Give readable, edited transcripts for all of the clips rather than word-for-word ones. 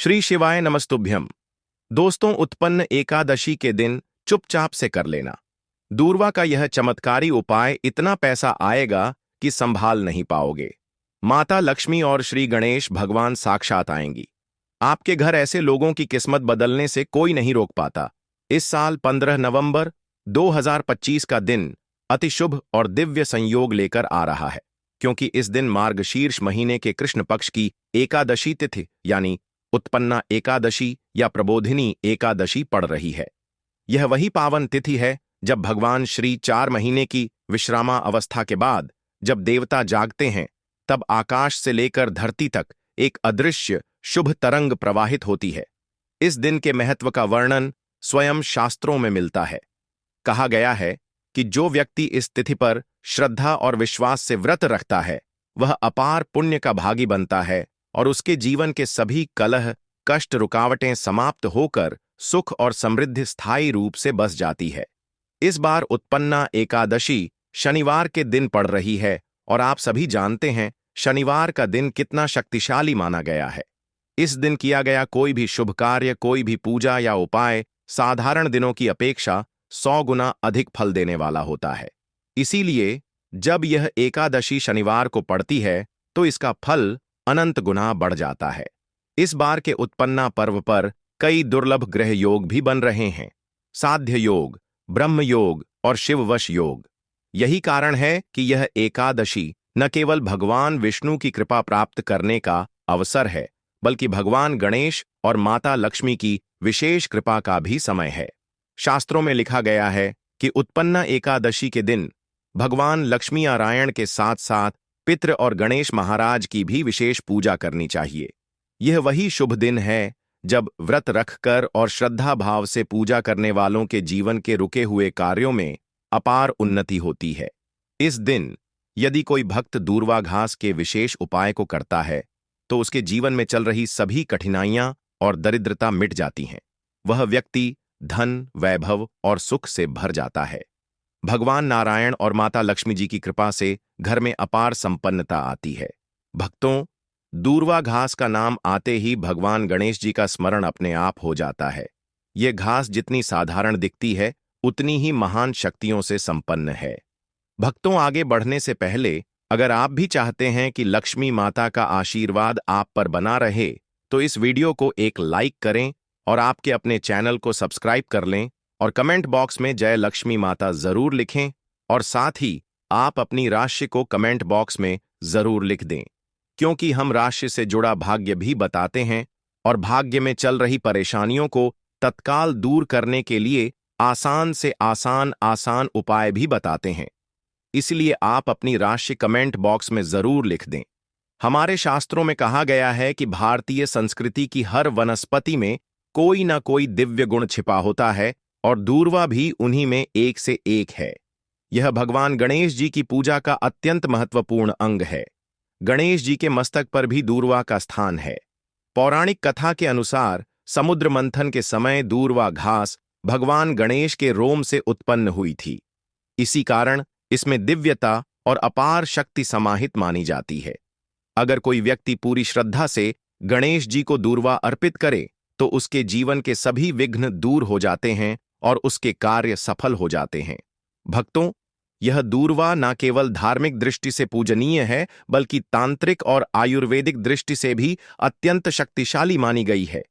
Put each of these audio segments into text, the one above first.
श्री शिवाय नमस्तुभ्यम। दोस्तों, उत्पन्न एकादशी के दिन चुपचाप से कर लेना। दूर्वा का यह चमत्कारी उपाय इतना पैसा आएगा कि संभाल नहीं पाओगे। माता लक्ष्मी और श्री गणेश भगवान साक्षात आएंगी। आपके घर ऐसे लोगों की किस्मत बदलने से कोई नहीं रोक पाता। इस साल 15 नवंबर 2025 का दिन अति शुभ और दिव्य संयोग लेकर आ रहा है, क्योंकि इस दिन मार्गशीर्ष महीने के कृष्ण पक्ष की एकादशी तिथि यानी उत्पन्ना एकादशी या प्रबोधिनी एकादशी पड़ रही है। यह वही पावन तिथि है जब भगवान श्री 4 महीने की विश्रामा अवस्था के बाद जब देवता जागते हैं, तब आकाश से लेकर धरती तक एक अदृश्य शुभ तरंग प्रवाहित होती है। इस दिन के महत्व का वर्णन स्वयं शास्त्रों में मिलता है। कहा गया है कि जो व्यक्ति इस तिथि पर श्रद्धा और विश्वास से व्रत रखता है, वह अपार पुण्य का भागी बनता है और उसके जीवन के सभी कलह, कष्ट, रुकावटें समाप्त होकर सुख और समृद्धि स्थायी रूप से बस जाती है। इस बार उत्पन्ना एकादशी शनिवार के दिन पड़ रही है और आप सभी जानते हैं शनिवार का दिन कितना शक्तिशाली माना गया है। इस दिन किया गया कोई भी शुभ कार्य, कोई भी पूजा या उपाय साधारण दिनों की अपेक्षा 100 गुना अधिक फल देने वाला होता है। इसीलिए जब यह एकादशी शनिवार को पड़ती है तो इसका फल अनंत गुना बढ़ जाता है। इस बार के उत्पन्ना पर्व पर कई दुर्लभ ग्रह योग भी बन रहे हैं। साध्य योग, ब्रह्म योग और शिववश योग। यही कारण है कि यह एकादशी न केवल भगवान विष्णु की कृपा प्राप्त करने का अवसर है, बल्कि भगवान गणेश और माता लक्ष्मी की विशेष कृपा का भी समय है। शास्त्रों में लिखा गया है कि उत्पन्ना एकादशी के दिन भगवान लक्ष्मी नारायण के साथ साथ पितृ और गणेश महाराज की भी विशेष पूजा करनी चाहिए। यह वही शुभ दिन है जब व्रत रखकर और श्रद्धा भाव से पूजा करने वालों के जीवन के रुके हुए कार्यों में अपार उन्नति होती है। इस दिन यदि कोई भक्त दूर्वा घास के विशेष उपाय को करता है तो उसके जीवन में चल रही सभी कठिनाइयां और दरिद्रता मिट जाती हैं। वह व्यक्ति धन, वैभव और सुख से भर जाता है। भगवान नारायण और माता लक्ष्मी जी की कृपा से घर में अपार संपन्नता आती है। भक्तों, दूर्वा घास का नाम आते ही भगवान गणेश जी का स्मरण अपने आप हो जाता है। ये घास जितनी साधारण दिखती है, उतनी ही महान शक्तियों से संपन्न है। भक्तों, आगे बढ़ने से पहले अगर आप भी चाहते हैं कि लक्ष्मी माता का आशीर्वाद आप पर बना रहे, तो इस वीडियो को एक लाइक करें और आपके अपने चैनल को सब्सक्राइब कर लें और कमेंट बॉक्स में जय लक्ष्मी माता जरूर लिखें और साथ ही आप अपनी राशि को कमेंट बॉक्स में जरूर लिख दें, क्योंकि हम राशि से जुड़ा भाग्य भी बताते हैं और भाग्य में चल रही परेशानियों को तत्काल दूर करने के लिए आसान से आसान उपाय भी बताते हैं। इसलिए आप अपनी राशि कमेंट बॉक्स में जरूर लिख दें। हमारे शास्त्रों में कहा गया है कि भारतीय संस्कृति की हर वनस्पति में कोई ना कोई दिव्य गुण छिपा होता है और दूर्वा भी उन्हीं में एक से एक है। यह भगवान गणेश जी की पूजा का अत्यंत महत्वपूर्ण अंग है। गणेश जी के मस्तक पर भी दूर्वा का स्थान है। पौराणिक कथा के अनुसार समुद्र मंथन के समय दूर्वा घास भगवान गणेश के रोम से उत्पन्न हुई थी। इसी कारण इसमें दिव्यता और अपार शक्ति समाहित मानी जाती है। अगर कोई व्यक्ति पूरी श्रद्धा से गणेश जी को दूर्वा अर्पित करे तो उसके जीवन के सभी विघ्न दूर हो जाते हैं और उसके कार्य सफल हो जाते हैं। भक्तों, यह दूर्वा न केवल धार्मिक दृष्टि से पूजनीय है, बल्कि तांत्रिक और आयुर्वेदिक दृष्टि से भी अत्यंत शक्तिशाली मानी गई है।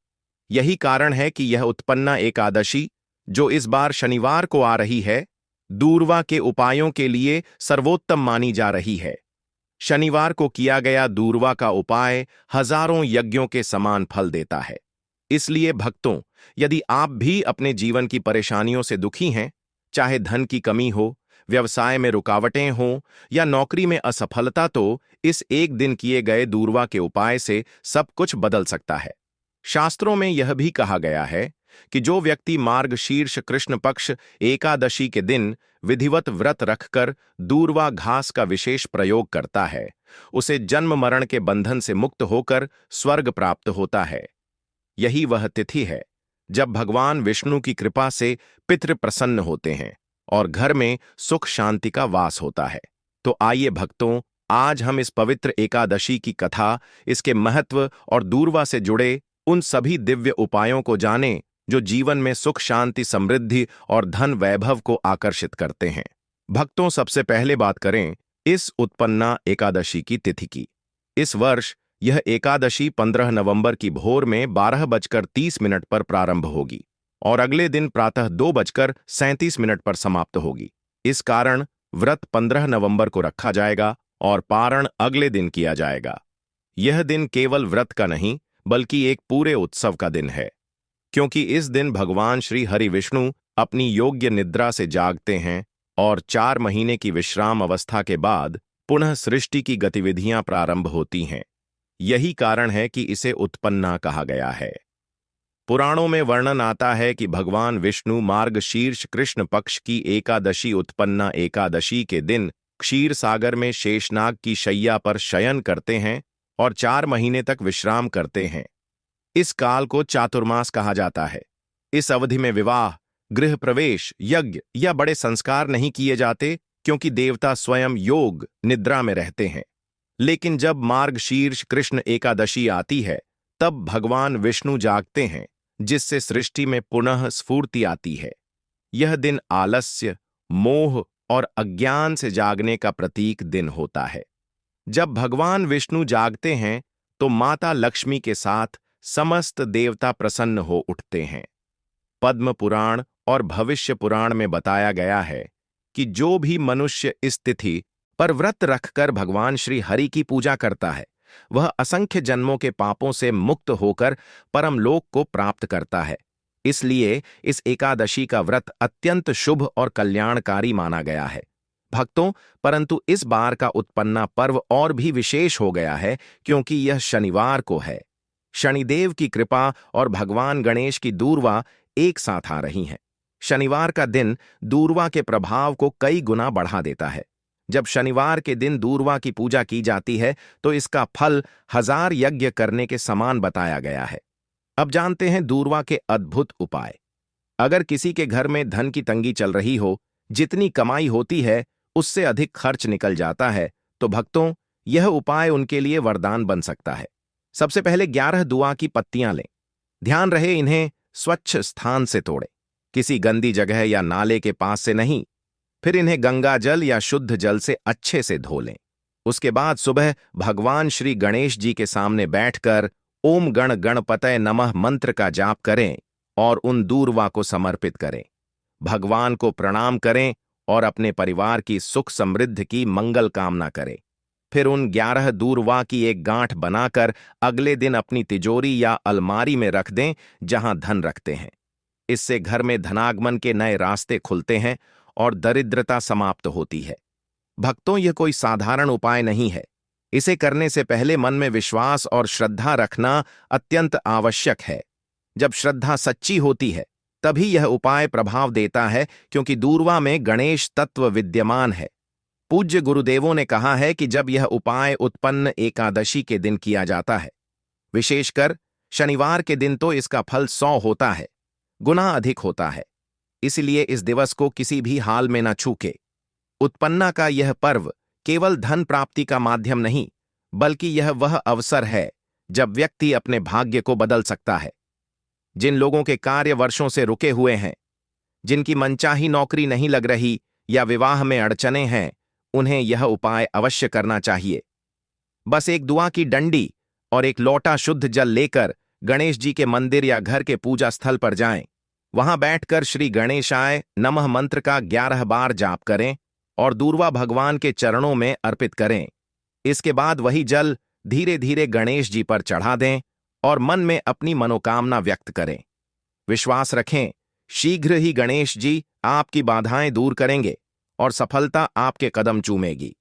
यही कारण है कि यह उत्पन्ना एकादशी, जो इस बार शनिवार को आ रही है, दूर्वा के उपायों के लिए सर्वोत्तम मानी जा रही है। शनिवार को किया गया दूर्वा का उपाय हजारों यज्ञों के समान फल देता है। इसलिए भक्तों, यदि आप भी अपने जीवन की परेशानियों से दुखी हैं, चाहे धन की कमी हो, व्यवसाय में रुकावटें हों या नौकरी में असफलता, तो इस एक दिन किए गए दूर्वा के उपाय से सब कुछ बदल सकता है। शास्त्रों में यह भी कहा गया है कि जो व्यक्ति मार्गशीर्ष कृष्ण पक्ष एकादशी के दिन विधिवत व्रत रखकर दूर्वा घास का विशेष प्रयोग करता है, उसे जन्म मरण के बंधन से मुक्त होकर स्वर्ग प्राप्त होता है। यही वह तिथि है जब भगवान विष्णु की कृपा से पितृ प्रसन्न होते हैं और घर में सुख शांति का वास होता है। तो आइए भक्तों, आज हम इस पवित्र एकादशी की कथा, इसके महत्व और दूर्वा से जुड़े उन सभी दिव्य उपायों को जानें जो जीवन में सुख शांति समृद्धि और धन वैभव को आकर्षित करते हैं। भक्तों, सबसे पहले बात करें इस उत्पन्ना एकादशी की तिथि की। इस वर्ष यह एकादशी 15 नवंबर की भोर में 12:30 पर प्रारंभ होगी और अगले दिन प्रातः 2:37 पर समाप्त होगी। इस कारण व्रत 15 नवंबर को रखा जाएगा और पारण अगले दिन किया जाएगा। यह दिन केवल व्रत का नहीं बल्कि एक पूरे उत्सव का दिन है, क्योंकि इस दिन भगवान श्री हरि विष्णु अपनी योग्य निद्रा से जागते हैं और 4 महीने की विश्राम अवस्था के बाद पुनः सृष्टि की गतिविधियां प्रारंभ होती हैं। यही कारण है कि इसे उत्पन्ना कहा गया है। पुराणों में वर्णन आता है कि भगवान विष्णु मार्गशीर्ष कृष्ण पक्ष की एकादशी उत्पन्ना एकादशी के दिन क्षीर सागर में शेषनाग की शैया पर शयन करते हैं और 4 महीने तक विश्राम करते हैं। इस काल को चातुर्मास कहा जाता है। इस अवधि में विवाह, गृह प्रवेश, यज्ञ या बड़े संस्कार नहीं किए जाते, क्योंकि देवता स्वयं योग निद्रा में रहते हैं। लेकिन जब मार्गशीर्ष कृष्ण एकादशी आती है तब भगवान विष्णु जागते हैं, जिससे सृष्टि में पुनः स्फूर्ति आती है। यह दिन आलस्य, मोह और अज्ञान से जागने का प्रतीक दिन होता है। जब भगवान विष्णु जागते हैं तो माता लक्ष्मी के साथ समस्त देवता प्रसन्न हो उठते हैं। पद्म पुराण और भविष्य पुराण में बताया गया है कि जो भी मनुष्य इस तिथि पर व्रत रखकर भगवान श्री हरि की पूजा करता है, वह असंख्य जन्मों के पापों से मुक्त होकर परमलोक को प्राप्त करता है। इसलिए इस एकादशी का व्रत अत्यंत शुभ और कल्याणकारी माना गया है। भक्तों, परंतु इस बार का उत्पन्ना पर्व और भी विशेष हो गया है, क्योंकि यह शनिवार को है। शनिदेव की कृपा और भगवान गणेश की दूर्वा एक साथ आ रही हैं। शनिवार का दिन दूर्वा के प्रभाव को कई गुना बढ़ा देता है। जब शनिवार के दिन दूर्वा की पूजा की जाती है तो इसका फल 1000 यज्ञ करने के समान बताया गया है। अब जानते हैं दूर्वा के अद्भुत उपाय। अगर किसी के घर में धन की तंगी चल रही हो, जितनी कमाई होती है उससे अधिक खर्च निकल जाता है, तो भक्तों, यह उपाय उनके लिए वरदान बन सकता है। सबसे पहले 11 दुआ की पत्तियां लें। ध्यान रहे इन्हें स्वच्छ स्थान से तोड़ें, किसी गंदी जगह या नाले के पास से नहीं। फिर इन्हें गंगा जल या शुद्ध जल से अच्छे से धो लें। उसके बाद सुबह भगवान श्री गणेश जी के सामने बैठकर ओम गण गणपतये नमः मंत्र का जाप करें और उन दूर्वा को समर्पित करें। भगवान को प्रणाम करें और अपने परिवार की सुख समृद्धि की मंगल कामना करें। फिर उन 11 दूर्वा की एक गांठ बनाकर अगले दिन अपनी तिजोरी या अलमारी में रख दें, जहां धन रखते हैं। इससे घर में धनागमन के नए रास्ते खुलते हैं और दरिद्रता समाप्त होती है। भक्तों, यह कोई साधारण उपाय नहीं है। इसे करने से पहले मन में विश्वास और श्रद्धा रखना अत्यंत आवश्यक है। जब श्रद्धा सच्ची होती है तभी यह उपाय प्रभाव देता है, क्योंकि दूर्वा में गणेश तत्व विद्यमान है। पूज्य गुरुदेवों ने कहा है कि जब यह उपाय उत्पन्न एकादशी के दिन किया जाता है, विशेषकर शनिवार के दिन, तो इसका फल 100 होता है, गुना अधिक होता है। इसलिए इस दिवस को किसी भी हाल में न चूके। उत्पन्ना का यह पर्व केवल धन प्राप्ति का माध्यम नहीं, बल्कि यह वह अवसर है जब व्यक्ति अपने भाग्य को बदल सकता है। जिन लोगों के कार्य वर्षों से रुके हुए हैं, जिनकी मनचाही नौकरी नहीं लग रही या विवाह में अड़चने हैं, उन्हें यह उपाय अवश्य करना चाहिए। बस एक दुआ की डंडी और एक लोटा शुद्ध जल लेकर गणेश जी के मंदिर या घर के पूजा स्थल पर जाएं। वहां बैठकर श्री गणेशाय नमः मंत्र का 11 बार जाप करें और दूर्वा भगवान के चरणों में अर्पित करें। इसके बाद वही जल धीरे धीरे गणेश जी पर चढ़ा दें और मन में अपनी मनोकामना व्यक्त करें। विश्वास रखें, शीघ्र ही गणेश जी आपकी बाधाएं दूर करेंगे और सफलता आपके कदम चूमेगी।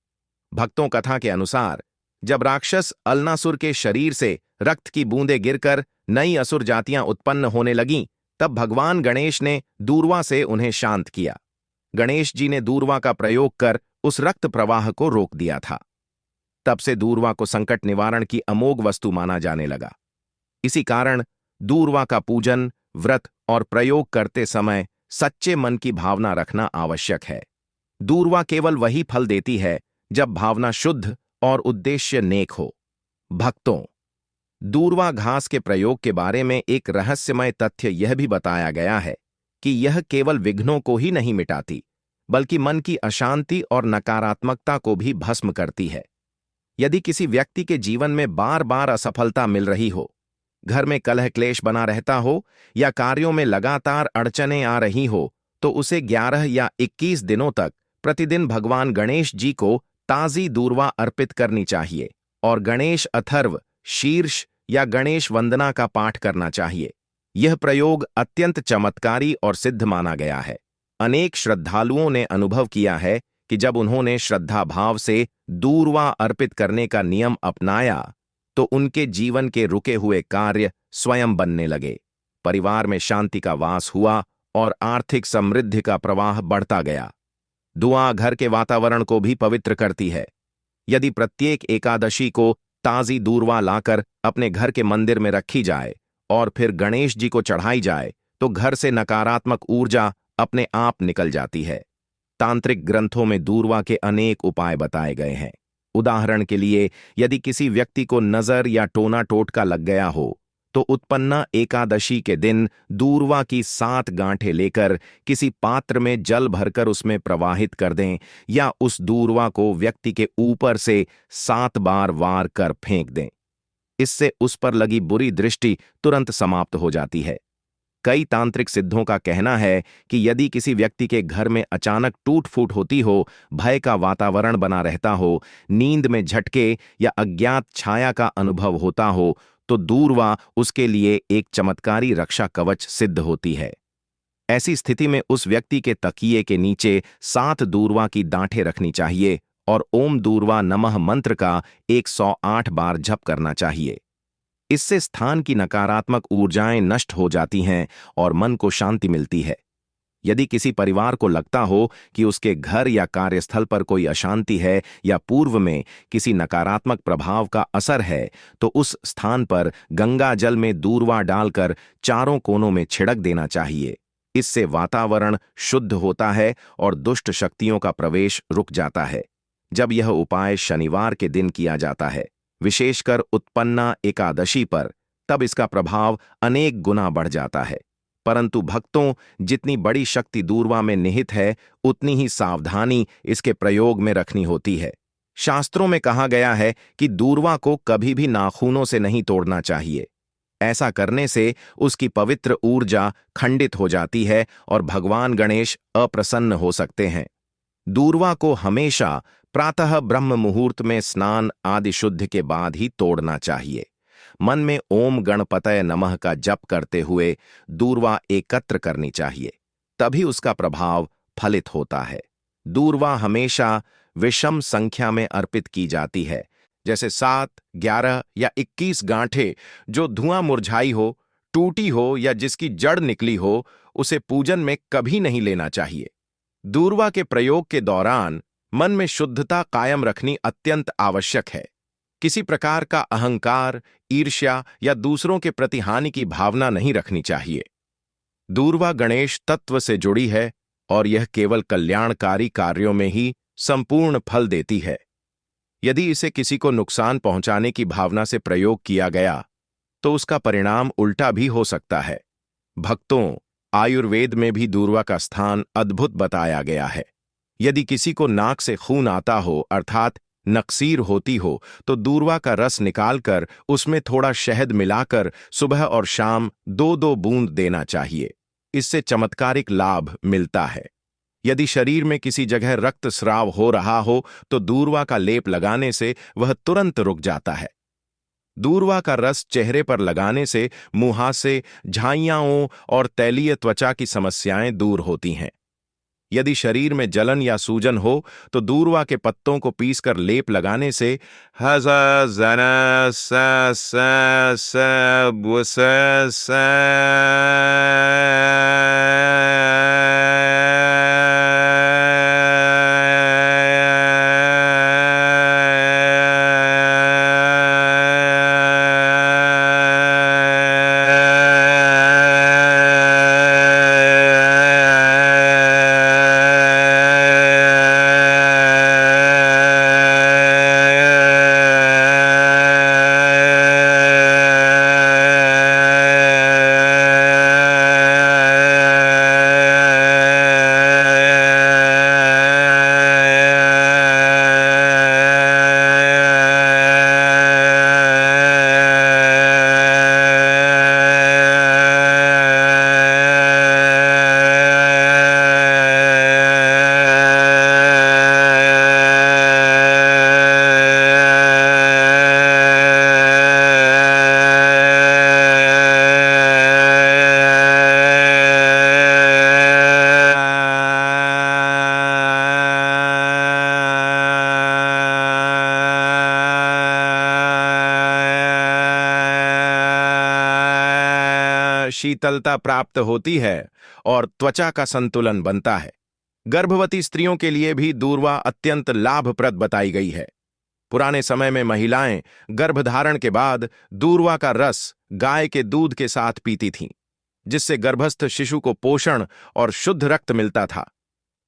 भक्तों, कथा के अनुसार जब राक्षस अलनासुर के शरीर से रक्त की बूंदें गिरकर नई असुर जातियां उत्पन्न होने लगीं, तब भगवान गणेश ने दूर्वा से उन्हें शांत किया। गणेश जी ने दूर्वा का प्रयोग कर उस रक्त प्रवाह को रोक दिया था। तब से दूर्वा को संकट निवारण की अमोघ वस्तु माना जाने लगा। इसी कारण दूर्वा का पूजन, व्रत और प्रयोग करते समय सच्चे मन की भावना रखना आवश्यक है। दूर्वा केवल वही फल देती है जब भावना शुद्ध और उद्देश्य नेक हो। भक्तों, दूर्वा घास के प्रयोग के बारे में एक रहस्यमय तथ्य यह भी बताया गया है कि यह केवल विघ्नों को ही नहीं मिटाती, बल्कि मन की अशांति और नकारात्मकता को भी भस्म करती है। यदि किसी व्यक्ति के जीवन में बार बार असफलता मिल रही हो, घर में कलह क्लेश बना रहता हो या कार्यों में लगातार अड़चनें आ रही हो, तो उसे 11 या 21 दिनों तक प्रतिदिन भगवान गणेश जी को ताजी दूर्वा अर्पित करनी चाहिए और गणेश अथर्व, शीर्ष या गणेश वंदना का पाठ करना चाहिए। यह प्रयोग अत्यंत चमत्कारी और सिद्ध माना गया है। अनेक श्रद्धालुओं ने अनुभव किया है कि जब उन्होंने श्रद्धा भाव से दूर्वा अर्पित करने का नियम अपनाया, तो उनके जीवन के रुके हुए कार्य स्वयं बनने लगे, परिवार में शांति का वास हुआ और आर्थिक समृद्धि का प्रवाह बढ़ता गया। दुआ घर के वातावरण को भी पवित्र करती है। यदि प्रत्येक एकादशी को ताजी दूर्वा लाकर अपने घर के मंदिर में रखी जाए और फिर गणेश जी को चढ़ाई जाए, तो घर से नकारात्मक ऊर्जा अपने आप निकल जाती है। तांत्रिक ग्रंथों में दूर्वा के अनेक उपाय बताए गए हैं। उदाहरण के लिए, यदि किसी व्यक्ति को नजर या टोना टोटका लग गया हो, तो उत्पन्ना एकादशी के दिन दूर्वा की 7 गांठें लेकर किसी पात्र में जल भरकर उसमें प्रवाहित कर दें या उस दूर्वा को व्यक्ति के ऊपर से 7 बार वार कर फेंक दें। इससे उस पर लगी बुरी दृष्टि तुरंत समाप्त हो जाती है। कई तांत्रिक सिद्धों का कहना है कि यदि किसी व्यक्ति के घर में अचानक टूट फूट होती हो, भय का वातावरण बना रहता हो, नींद में झटके या अज्ञात छाया का अनुभव होता हो, तो दूर्वा उसके लिए एक चमत्कारी रक्षा कवच सिद्ध होती है। ऐसी स्थिति में उस व्यक्ति के तकिए के नीचे 7 दूर्वा की डांठें रखनी चाहिए और ओम दूर्वा नमः मंत्र का 108 बार जप करना चाहिए। इससे स्थान की नकारात्मक ऊर्जाएं नष्ट हो जाती हैं और मन को शांति मिलती है। यदि किसी परिवार को लगता हो कि उसके घर या कार्यस्थल पर कोई अशांति है या पूर्व में किसी नकारात्मक प्रभाव का असर है, तो उस स्थान पर गंगा जल में दूर्वा डालकर चारों कोनों में छिड़क देना चाहिए। इससे वातावरण शुद्ध होता है और दुष्ट शक्तियों का प्रवेश रुक जाता है। जब यह उपाय शनिवार के दिन किया जाता है, विशेषकर उत्पन्ना एकादशी पर, तब इसका प्रभाव अनेक गुना बढ़ जाता है। परंतु भक्तों, जितनी बड़ी शक्ति दूर्वा में निहित है, उतनी ही सावधानी इसके प्रयोग में रखनी होती है। शास्त्रों में कहा गया है कि दूर्वा को कभी भी नाखूनों से नहीं तोड़ना चाहिए। ऐसा करने से उसकी पवित्र ऊर्जा खंडित हो जाती है और भगवान गणेश अप्रसन्न हो सकते हैं। दूर्वा को हमेशा प्रातः ब्रह्म मुहूर्त में स्नान आदि शुद्ध के बाद ही तोड़ना चाहिए। मन में ओम गणपतये नमः का जप करते हुए दूर्वा एकत्र करनी चाहिए, तभी उसका प्रभाव फलित होता है। दूर्वा हमेशा विषम संख्या में अर्पित की जाती है, जैसे 7, 11 या 21 गांठें। जो धुआं मुरझाई हो, टूटी हो या जिसकी जड़ निकली हो, उसे पूजन में कभी नहीं लेना चाहिए। दूर्वा के प्रयोग के दौरान मन में शुद्धता कायम रखनी अत्यंत आवश्यक है। किसी प्रकार का अहंकार, ईर्ष्या या दूसरों के प्रति हानि की भावना नहीं रखनी चाहिए। दूर्वा गणेश तत्व से जुड़ी है और यह केवल कल्याणकारी कार्यों में ही संपूर्ण फल देती है। यदि इसे किसी को नुकसान पहुंचाने की भावना से प्रयोग किया गया, तो उसका परिणाम उल्टा भी हो सकता है। भक्तों, आयुर्वेद में भी दूर्वा का स्थान अद्भुत बताया गया है। यदि किसी को नाक से खून आता हो, अर्थात नक्सीर होती हो, तो दूर्वा का रस निकालकर उसमें थोड़ा शहद मिलाकर सुबह और शाम 2-2 बूंद देना चाहिए। इससे चमत्कारिक लाभ मिलता है। यदि शरीर में किसी जगह रक्तस्राव हो रहा हो, तो दूर्वा का लेप लगाने से वह तुरंत रुक जाता है। दूर्वा का रस चेहरे पर लगाने से मुहासे, झाइयाओं और तैलीय त्वचा की समस्याएं दूर होती हैं। यदि शरीर में जलन या सूजन हो, तो दूर्वा के पत्तों को पीसकर लेप लगाने से शीतलता प्राप्त होती है और त्वचा का संतुलन बनता है। गर्भवती स्त्रियों के लिए भी दूर्वा अत्यंत लाभप्रद बताई गई है। पुराने समय में महिलाएं गर्भधारण के बाद दूर्वा का रस गाय के दूध के साथ पीती थीं, जिससे गर्भस्थ शिशु को पोषण और शुद्ध रक्त मिलता था।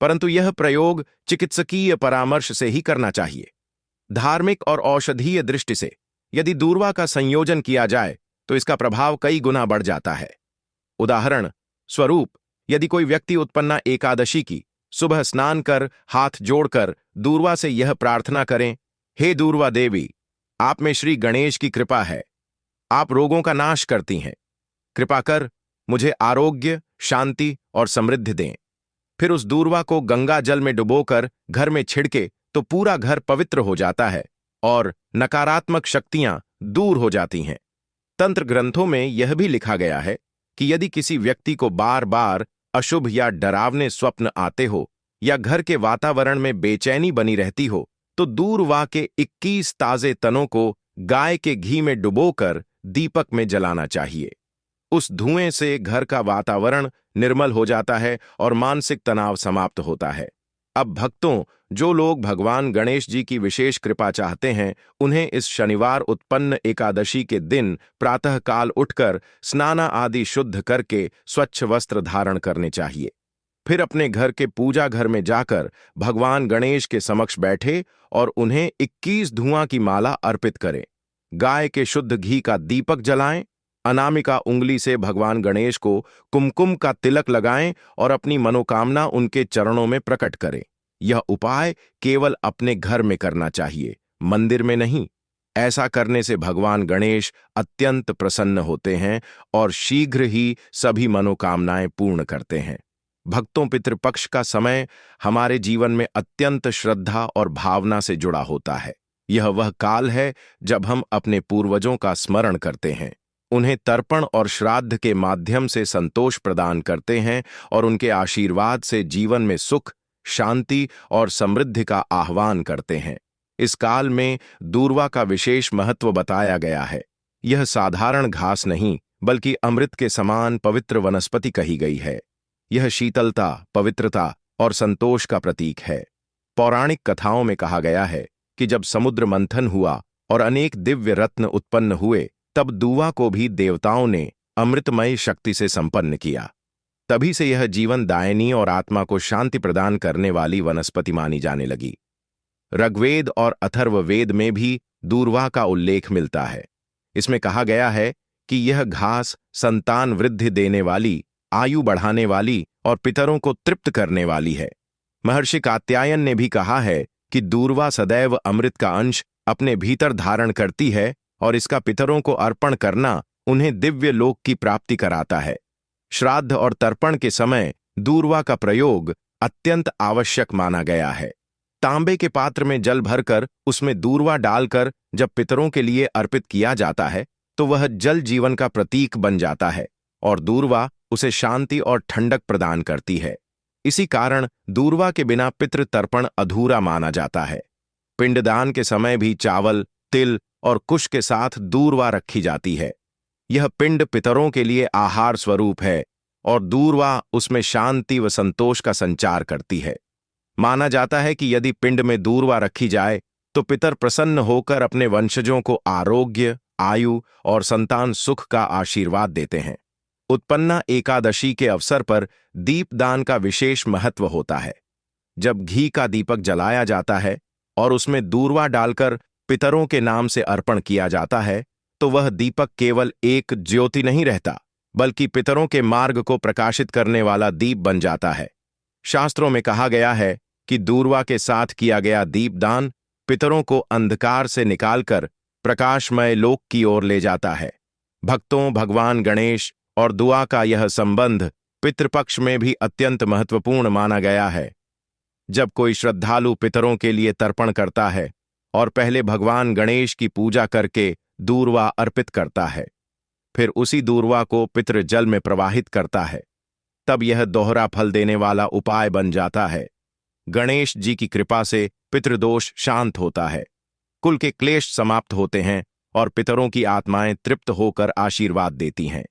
परंतु यह प्रयोग चिकित्सकीय परामर्श से ही करना चाहिए। धार्मिक और औषधीय दृष्टि से यदि दूर्वा का संयोजन किया जाए तो इसका प्रभाव कई गुना बढ़ जाता है। उदाहरण स्वरूप, यदि कोई व्यक्ति उत्पन्ना एकादशी की सुबह स्नान कर हाथ जोड़कर दूर्वा से यह प्रार्थना करें, हे दूर्वा देवी, आप में श्री गणेश की कृपा है, आप रोगों का नाश करती हैं, कृपा कर मुझे आरोग्य, शांति और समृद्धि दें। फिर उस दूर्वा को गंगा जल में डुबोकर घर में छिड़के तो पूरा घर पवित्र हो जाता है और नकारात्मक शक्तियां दूर हो जाती हैं। तंत्र ग्रंथों में यह भी लिखा गया है कि यदि किसी व्यक्ति को बार बार अशुभ या डरावने स्वप्न आते हो या घर के वातावरण में बेचैनी बनी रहती हो तो दूर्वा के 21 ताजे तनों को गाय के घी में डुबोकर दीपक में जलाना चाहिए। उस धुएं से घर का वातावरण निर्मल हो जाता है और मानसिक तनाव समाप्त होता है। अब भक्तों, जो लोग भगवान गणेश जी की विशेष कृपा चाहते हैं, उन्हें इस शनिवार उत्पन्न एकादशी के दिन प्रातःकाल उठकर स्नाना आदि शुद्ध करके स्वच्छ वस्त्र धारण करने चाहिए। फिर अपने घर के पूजा घर में जाकर भगवान गणेश के समक्ष बैठे और उन्हें 21 धुआं की माला अर्पित करें। गाय के शुद्ध घी का दीपक जलाएं, अनामिका उंगली से भगवान गणेश को कुमकुम का तिलक लगाएं और अपनी मनोकामना उनके चरणों में प्रकट करें। यह उपाय केवल अपने घर में करना चाहिए, मंदिर में नहीं। ऐसा करने से भगवान गणेश अत्यंत प्रसन्न होते हैं और शीघ्र ही सभी मनोकामनाएं पूर्ण करते हैं। भक्तों, पितृपक्ष का समय हमारे जीवन में अत्यंत श्रद्धा और भावना से जुड़ा होता है। यह वह काल है जब हम अपने पूर्वजों का स्मरण करते हैं, उन्हें तर्पण और श्राद्ध के माध्यम से संतोष प्रदान करते हैं और उनके आशीर्वाद से जीवन में सुख, शांति और समृद्धि का आह्वान करते हैं। इस काल में दूर्वा का विशेष महत्व बताया गया है। यह साधारण घास नहीं, बल्कि अमृत के समान पवित्र वनस्पति कही गई है। यह शीतलता, पवित्रता और संतोष का प्रतीक है। पौराणिक कथाओं में कहा गया है कि जब समुद्र मंथन हुआ और अनेक दिव्य रत्न उत्पन्न हुए, तब दूवा को भी देवताओं ने अमृतमय शक्ति से संपन्न किया। तभी से यह जीवन दायिनी और आत्मा को शांति प्रदान करने वाली वनस्पति मानी जाने लगी। ऋग्वेद और अथर्ववेद में भी दूर्वा का उल्लेख मिलता है। इसमें कहा गया है कि यह घास संतान वृद्धि देने वाली, आयु बढ़ाने वाली और पितरों को तृप्त करने वाली है। महर्षि कात्यायन ने भी कहा है कि दूर्वा सदैव अमृत का अंश अपने भीतर धारण करती है और इसका पितरों को अर्पण करना उन्हें दिव्य लोक की प्राप्ति कराता है। श्राद्ध और तर्पण के समय दूर्वा का प्रयोग अत्यंत आवश्यक माना गया है। तांबे के पात्र में जल भरकर उसमें दूर्वा डालकर जब पितरों के लिए अर्पित किया जाता है तो वह जल जीवन का प्रतीक बन जाता है और दूर्वा उसे शांति और ठंडक प्रदान करती है। इसी कारण दूर्वा के बिना पितृ तर्पण अधूरा माना जाता है। पिंडदान के समय भी चावल, तिल और कुश के साथ दूर्वा रखी जाती है। यह पिंड पितरों के लिए आहार स्वरूप है और दूर्वा उसमें शांति व संतोष का संचार करती है। माना जाता है कि यदि पिंड में दूर्वा रखी जाए तो पितर प्रसन्न होकर अपने वंशजों को आरोग्य, आयु और संतान सुख का आशीर्वाद देते हैं। उत्पन्ना एकादशी के अवसर पर दीपदान का विशेष महत्व होता है। जब घी का दीपक जलाया जाता है और उसमें दूर्वा डालकर पितरों के नाम से अर्पण किया जाता है तो वह दीपक केवल एक ज्योति नहीं रहता, बल्कि पितरों के मार्ग को प्रकाशित करने वाला दीप बन जाता है। शास्त्रों में कहा गया है कि दूर्वा के साथ किया गया दीपदान पितरों को अंधकार से निकालकर प्रकाशमय लोक की ओर ले जाता है। भक्तों, भगवान गणेश और दुआ का यह संबंध पितृपक्ष में भी अत्यंत महत्वपूर्ण माना गया है। जब कोई श्रद्धालु पितरों के लिए तर्पण करता है और पहले भगवान गणेश की पूजा करके दूर्वा अर्पित करता है, फिर उसी दूर्वा को पितृ जल में प्रवाहित करता है, तब यह दोहरा फल देने वाला उपाय बन जाता है। गणेश जी की कृपा से पितृदोष शांत होता है, कुल के क्लेश समाप्त होते हैं और पितरों की आत्माएं तृप्त होकर आशीर्वाद देती हैं।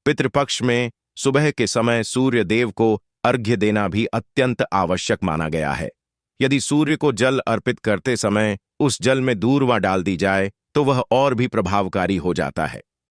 पितृपक्ष में सुबह के समय सूर्य देव को अर्घ्य देना भी अत्यंत आवश्यक माना गया है। यदि सूर्य को जल अर्पित करते समय उस जल में दूर्वा डाल दी जाए तो वह और भी प्रभावकारी हो जाता है।